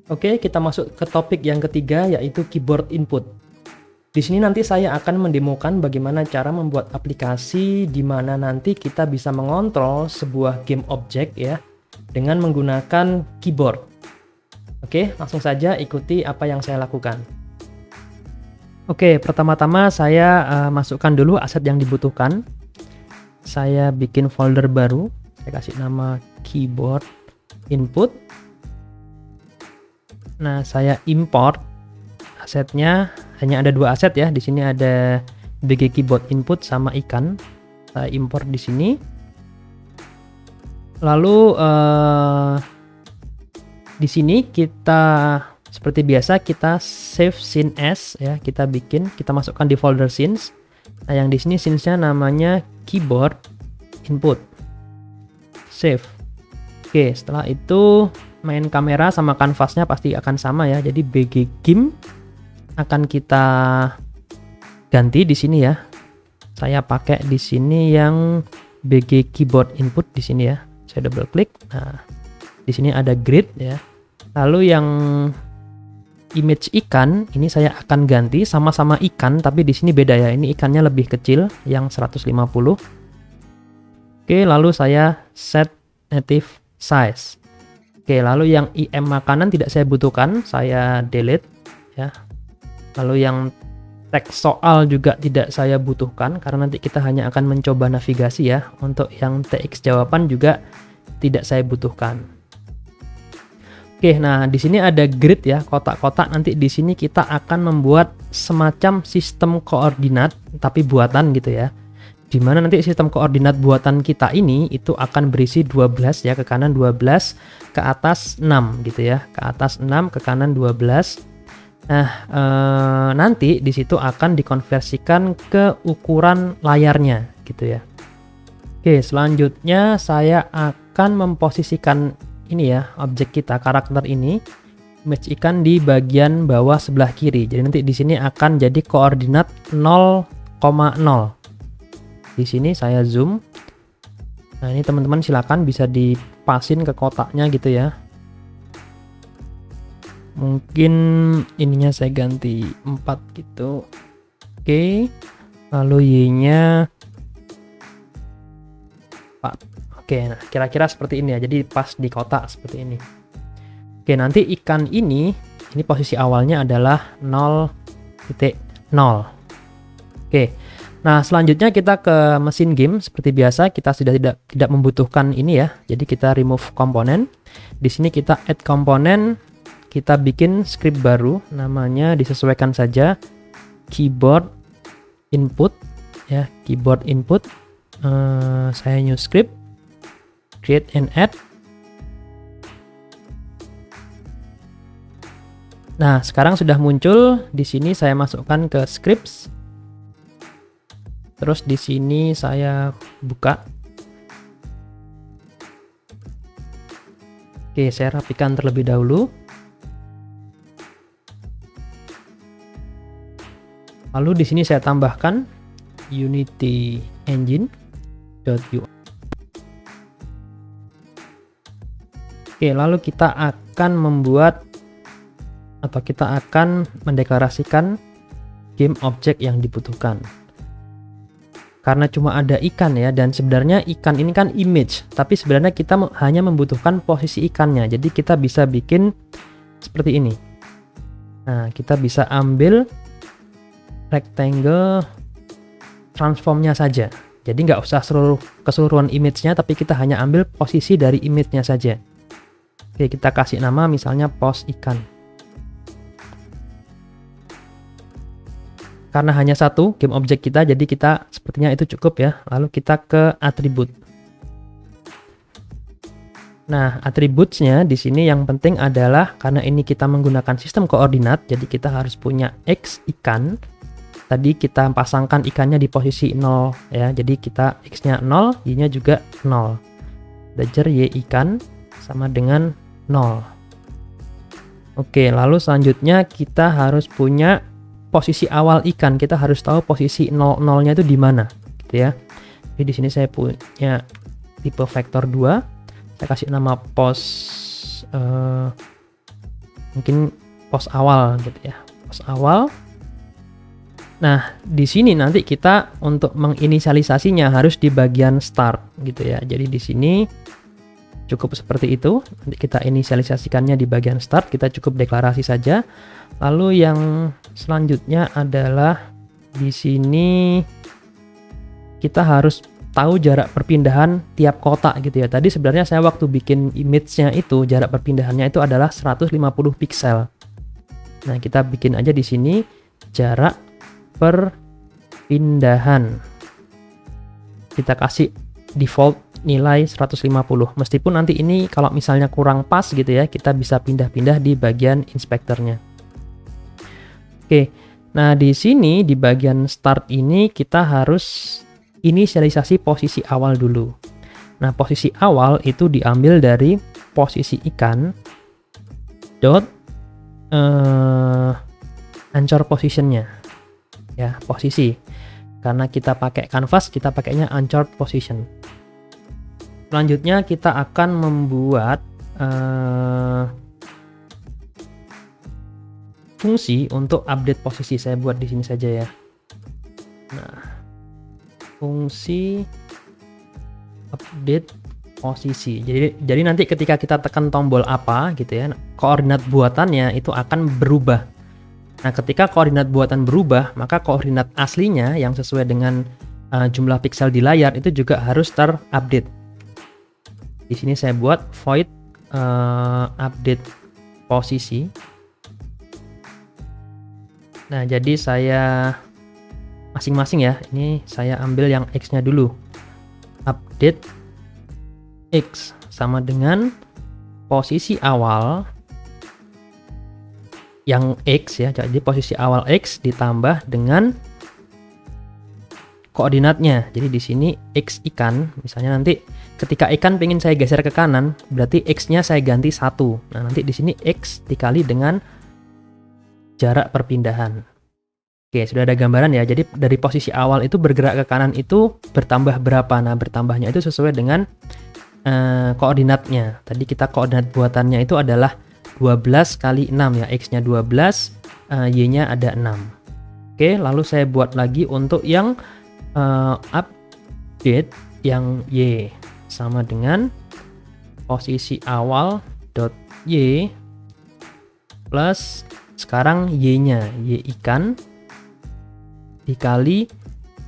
Oke, kita masuk ke topik yang ketiga, yaitu keyboard input. Di sini nanti saya akan mendemokan bagaimana cara membuat aplikasi di mana nanti kita bisa mengontrol sebuah game objek ya dengan menggunakan keyboard. Oke, langsung saja ikuti apa yang saya lakukan. Oke, pertama-tama saya masukkan dulu aset yang dibutuhkan. Saya bikin folder baru, saya kasih nama keyboard input. Nah, saya import asetnya, hanya ada 2 aset ya. Di sini ada BG keyboard input sama ikan. Saya import di sini. Lalu di sini kita seperti biasa kita save scene as ya, kita masukkan di folder scenes. Nah, yang di sini scenes-nya namanya keyboard input. Save. Oke, setelah itu main kamera sama kanvasnya pasti akan sama ya. Jadi BG game akan kita ganti di sini ya. Saya pakai di sini yang BG keyboard input di sini ya. Saya double klik. Nah, di sini ada grid ya. Lalu yang image ikan ini saya akan ganti sama-sama ikan, tapi di sini beda ya. Ini ikannya lebih kecil, yang 150. Oke, lalu saya set native size. Oke, lalu yang IM makanan tidak saya butuhkan, saya delete ya. Lalu yang teks soal juga tidak saya butuhkan karena nanti kita hanya akan mencoba navigasi ya. Untuk yang TX jawaban juga tidak saya butuhkan. Oke, nah di sini ada grid ya, kotak-kotak. Nanti di sini kita akan membuat semacam sistem koordinat tapi buatan gitu ya. Dimana nanti sistem koordinat buatan kita ini itu akan berisi 12 ya, ke kanan 12, ke atas 6 gitu ya, ke atas 6, ke kanan 12. Nah, nanti di situ akan dikonversikan ke ukuran layarnya gitu ya. Oke, selanjutnya saya akan memposisikan ini ya, objek kita, karakter ini, image ikan di bagian bawah sebelah kiri. Jadi nanti di sini akan jadi koordinat 0,0. Di sini saya zoom. Nah, ini teman-teman silakan bisa dipasin ke kotaknya gitu ya. Mungkin ininya saya ganti 4 gitu. Oke. Lalu Y-nya 4. Oke, nah kira-kira seperti ini ya. Jadi pas di kotak seperti ini. Oke, nanti ikan ini posisi awalnya adalah 0,0. Oke. Nah, selanjutnya kita ke mesin game. Seperti biasa, kita sudah tidak membutuhkan ini ya. Jadi kita remove komponen. Di sini kita add komponen. Kita bikin script baru, namanya disesuaikan saja keyboard input ya, keyboard input. Saya new script, create and add. Nah, sekarang sudah muncul. Di sini saya masukkan ke scripts. Terus di sini saya buka. Oke, saya rapikan terlebih dahulu. Lalu di sini saya tambahkan Unity Engine.ui. Oke, lalu kita akan membuat atau kita akan mendeklarasikan game object yang dibutuhkan. Karena cuma ada ikan ya, dan sebenarnya ikan ini kan image, tapi sebenarnya kita hanya membutuhkan posisi ikannya. Jadi kita bisa bikin seperti ini. Nah, kita bisa ambil rectangle transformnya saja. Jadi nggak usah keseluruhan image-nya, tapi kita hanya ambil posisi dari image-nya saja. Oke, kita kasih nama misalnya pos ikan. Karena hanya satu game object kita, jadi kita sepertinya itu cukup ya. Lalu kita ke atribut. Nah, attributes-nya di sini yang penting adalah karena ini kita menggunakan sistem koordinat, jadi kita harus punya X ikan. Tadi kita pasangkan ikannya di posisi 0 ya. Jadi kita X-nya 0, Y-nya juga 0. Belajar Y ikan sama dengan 0. Oke, lalu selanjutnya kita harus punya posisi awal ikan. Kita harus tahu posisi 0,0-nya itu di mana, gitu ya. Jadi di sini saya punya tipe vektor 2. Saya kasih nama pos mungkin pos awal gitu ya, pos awal. Nah, di sini nanti kita untuk menginisialisasinya harus di bagian start gitu ya. Jadi di sini cukup seperti itu. Nanti kita inisialisasikannya di bagian start, kita cukup deklarasi saja. Lalu yang selanjutnya adalah di sini kita harus tahu jarak perpindahan tiap kotak gitu ya. Tadi sebenarnya saya waktu bikin image-nya itu jarak perpindahannya itu adalah 150 pixel. Nah, kita bikin aja di sini jarak perpindahan. Kita kasih default nilai 150. Meskipun nanti ini kalau misalnya kurang pas gitu ya, kita bisa pindah-pindah di bagian inspektornya. Oke. Nah, di sini di bagian start ini kita harus inisialisasi posisi awal dulu. Nah, posisi awal itu diambil dari posisi ikan dot anchor positionnya. Ya, posisi. Karena kita pakai canvas, kita pakainya anchored position. Selanjutnya kita akan membuat fungsi untuk update posisi. Saya buat di sini saja ya. Nah, fungsi update posisi. Jadi nanti ketika kita tekan tombol apa gitu ya, koordinat buatannya itu akan berubah. Nah, ketika koordinat buatan berubah, maka koordinat aslinya yang sesuai dengan jumlah pixel di layar itu juga harus terupdate. Di sini saya buat void update posisi. Nah, jadi saya masing-masing ya. Ini saya ambil yang X-nya dulu. Update X sama dengan posisi awal yang X ya, jadi posisi awal X ditambah dengan koordinatnya. Jadi di sini X ikan, misalnya nanti ketika ikan pengen saya geser ke kanan, berarti X-nya saya ganti 1. Nah, nanti di sini X dikali dengan jarak perpindahan. Oke, sudah ada gambaran ya. Jadi dari posisi awal itu bergerak ke kanan itu bertambah berapa? Nah, bertambahnya itu sesuai dengan koordinatnya. Tadi kita koordinat buatannya itu adalah 12 kali 6 ya, X-nya 12, Y-nya ada 6. Oke, lalu saya buat lagi untuk yang update yang Y sama dengan posisi awal dot Y plus sekarang Y-nya, Y ikan dikali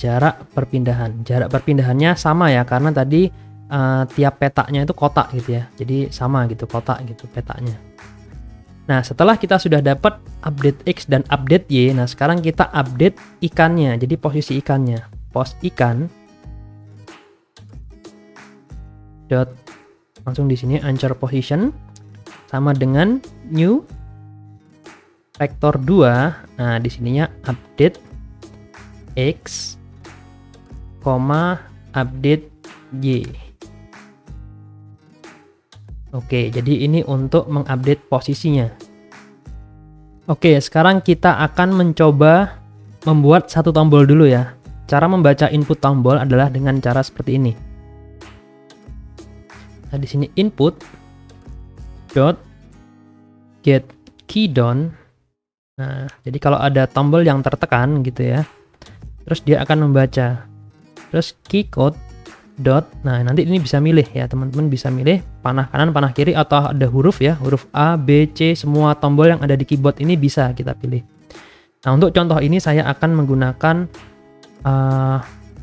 jarak perpindahan. Jarak perpindahannya sama ya, karena tadi tiap petaknya itu kotak gitu ya, jadi sama gitu, kotak gitu petaknya. Nah, setelah kita sudah dapat update X dan update Y, nah sekarang kita update ikannya. Jadi posisi ikannya, pos ikan dot langsung di sini anchor position sama dengan new vector 2. Nah, di sininya update X, update Y. Oke, jadi ini untuk mengupdate posisinya. Oke, sekarang kita akan mencoba membuat satu tombol dulu ya. Cara membaca input tombol adalah dengan cara seperti ini. Nah, di sini input dot get key down. Nah, jadi kalau ada tombol yang tertekan gitu ya, terus dia akan membaca. Terus key code dot, nah nanti ini bisa milih ya, teman-teman bisa milih panah kanan, panah kiri, atau ada huruf ya, huruf A, B, C, semua tombol yang ada di keyboard ini bisa kita pilih. Nah, untuk contoh ini saya akan menggunakan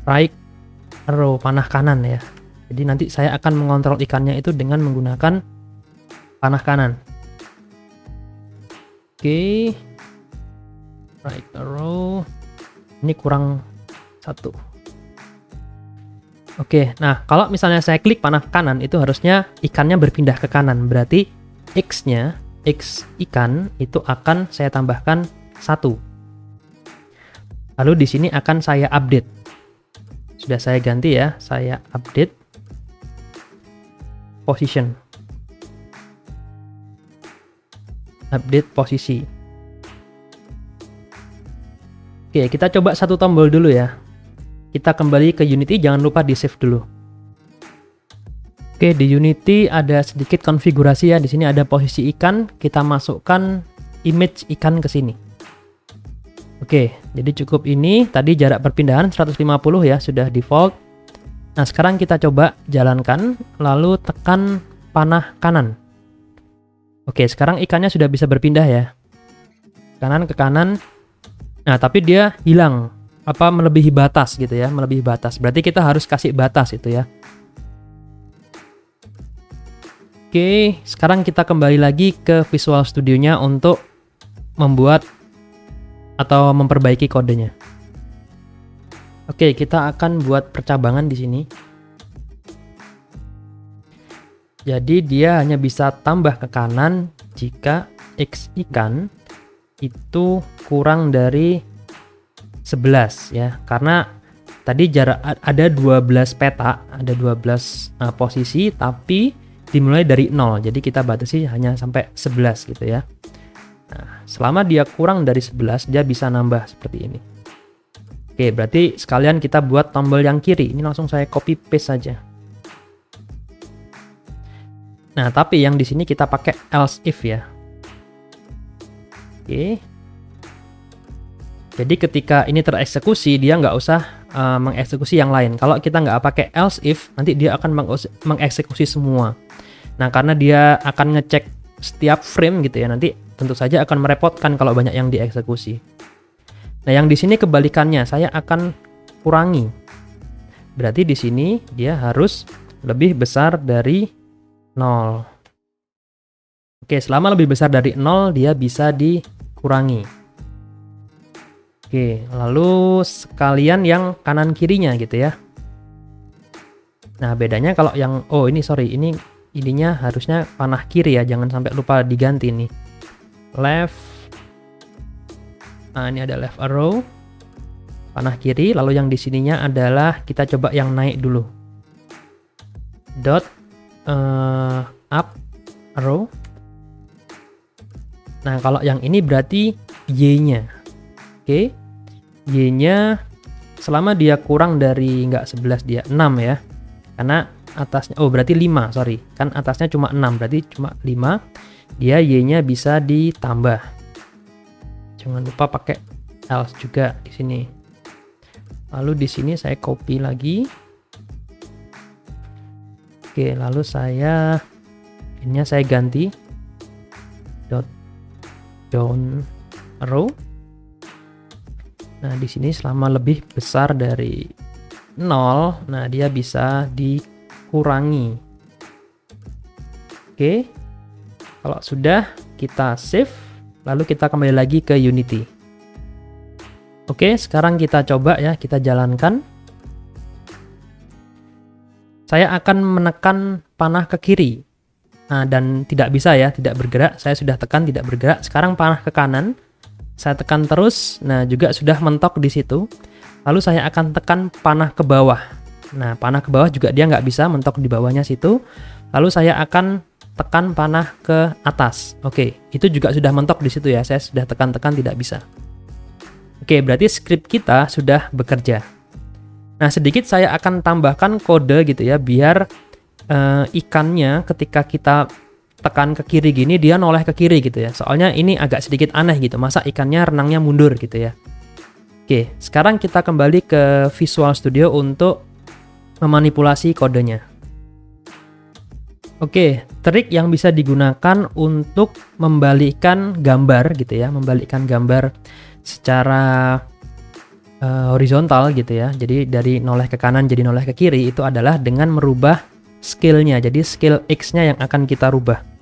right arrow, panah kanan ya. Jadi nanti saya akan mengontrol ikannya itu dengan menggunakan panah kanan. Oke, right arrow, ini kurang 1. Oke, nah kalau misalnya saya klik panah kanan itu harusnya ikannya berpindah ke kanan. Berarti X-nya, X ikan itu akan saya tambahkan 1. Lalu di sini akan saya update. Sudah saya ganti ya, saya update position. Update posisi. Oke, kita coba satu tombol dulu ya. Kita kembali ke Unity, jangan lupa di save dulu. Oke, di Unity ada sedikit konfigurasi ya. Di sini ada posisi ikan, kita masukkan image ikan ke sini. Oke, jadi cukup ini. Tadi jarak perpindahan 150 ya, sudah default. Nah, sekarang kita coba jalankan, lalu tekan panah kanan. Oke, sekarang ikannya sudah bisa berpindah ya. Kanan ke kanan. Nah, tapi dia hilang, melebihi batas gitu ya, melebihi batas. Berarti kita harus kasih batas itu ya. Oke, sekarang kita kembali lagi ke Visual Studio-nya untuk membuat atau memperbaiki kodenya. Oke, kita akan buat percabangan di sini. Jadi dia hanya bisa tambah ke kanan jika X ikan itu kurang dari 11 ya. Karena tadi jarak ada 12 peta, ada 12 posisi, tapi dimulai dari 0, jadi kita batasi hanya sampai 11 gitu ya. Nah, selama dia kurang dari 11, dia bisa nambah seperti ini. Oke, berarti sekalian kita buat tombol yang kiri. Ini langsung saya copy paste saja. Nah, tapi yang di sini kita pakai else if ya. Oke. Jadi ketika ini tereksekusi, dia nggak usah mengeksekusi yang lain. Kalau kita nggak pakai else if, nanti dia akan mengeksekusi semua. Nah, karena dia akan ngecek setiap frame gitu ya, nanti tentu saja akan merepotkan kalau banyak yang dieksekusi. Nah, yang di sini kebalikannya, saya akan kurangi. Berarti di sini dia harus lebih besar dari 0. Oke, selama lebih besar dari 0, dia bisa dikurangi. Oke, lalu sekalian yang kanan kirinya gitu ya. Nah, bedanya kalau yang ini ininya harusnya panah kiri ya, jangan sampai lupa diganti nih. Left. Nah, ini ada left arrow. Panah kiri, lalu yang di sininya adalah kita coba yang naik dulu. Dot up arrow. Nah, kalau yang ini berarti Y-nya. Oke. Y-nya selama dia kurang dari nggak 11, dia 6 ya. Karena atasnya, berarti 5, sorry. Kan atasnya cuma 6, berarti cuma 5. Dia Y-nya bisa ditambah. Jangan lupa pakai else juga di sini. Lalu di sini saya copy lagi. Oke, lalu ini saya ganti dot down arrow. Nah, di sini selama lebih besar dari 0, nah dia bisa dikurangi. Oke. Kalau sudah, kita save, lalu kita kembali lagi ke Unity. Oke, sekarang kita coba ya, kita jalankan. Saya akan menekan panah ke kiri. Nah, dan tidak bisa ya, tidak bergerak. Saya sudah tekan, tidak bergerak. Sekarang panah ke kanan. Saya tekan terus, nah juga sudah mentok di situ. Lalu saya akan tekan panah ke bawah. Nah, panah ke bawah juga dia nggak bisa mentok di bawahnya situ. Lalu saya akan tekan panah ke atas. Oke, itu juga sudah mentok di situ ya. Saya sudah tekan-tekan tidak bisa. Oke, berarti script kita sudah bekerja. Nah, sedikit saya akan tambahkan kode gitu ya, biar ikannya ketika kita tekan ke kiri gini, dia noleh ke kiri gitu ya. Soalnya ini agak sedikit aneh gitu, masa ikannya renangnya mundur gitu ya. Oke, sekarang kita kembali ke Visual Studio untuk memanipulasi kodenya. Oke, trik yang bisa digunakan untuk membalikkan gambar gitu ya, membalikkan gambar secara horizontal gitu ya. Jadi dari noleh ke kanan jadi noleh ke kiri itu adalah dengan merubah scale-nya. Jadi scale X-nya yang akan kita rubah.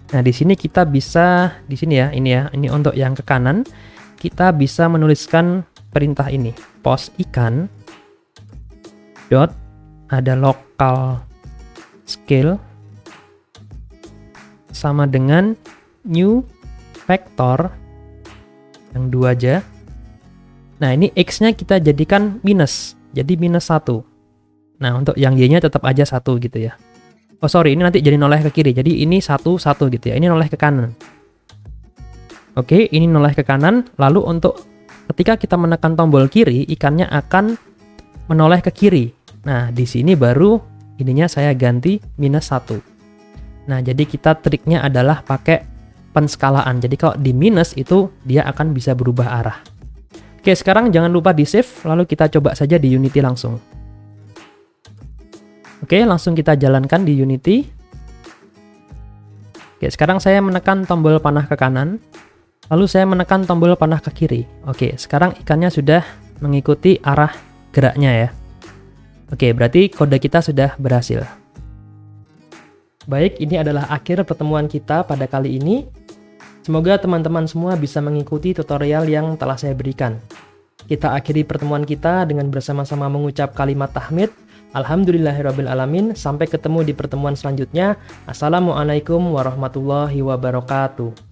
Nah, di sini kita bisa, di sini ya, ini untuk yang ke kanan, kita bisa menuliskan perintah ini, pos ikan dot ada local scale sama dengan new vector yang 2 aja. Nah, ini X-nya kita jadikan minus, jadi minus 1. Nah, untuk yang Y-nya tetap aja 1 gitu ya. Oh sorry, ini nanti jadi noleh ke kiri. Jadi ini 1, 1 gitu ya. Ini noleh ke kanan. Oke, ini noleh ke kanan. Lalu untuk ketika kita menekan tombol kiri, ikannya akan menoleh ke kiri. Nah, di sini baru ininya saya ganti -1. Nah, jadi kita triknya adalah pakai penskalaan. Jadi kalau di minus itu dia akan bisa berubah arah. Oke, sekarang jangan lupa di save, lalu kita coba saja di Unity langsung. Oke, langsung kita jalankan di Unity. Oke, sekarang saya menekan tombol panah ke kanan, lalu saya menekan tombol panah ke kiri. Oke, sekarang ikannya sudah mengikuti arah geraknya ya. Oke, berarti kode kita sudah berhasil. Baik, ini adalah akhir pertemuan kita pada kali ini. Semoga teman-teman semua bisa mengikuti tutorial yang telah saya berikan. Kita akhiri pertemuan kita dengan bersama-sama mengucap kalimat tahmid. Alhamdulillahirrabbilalamin. Sampai ketemu di pertemuan selanjutnya. Assalamualaikum warahmatullahi wabarakatuh.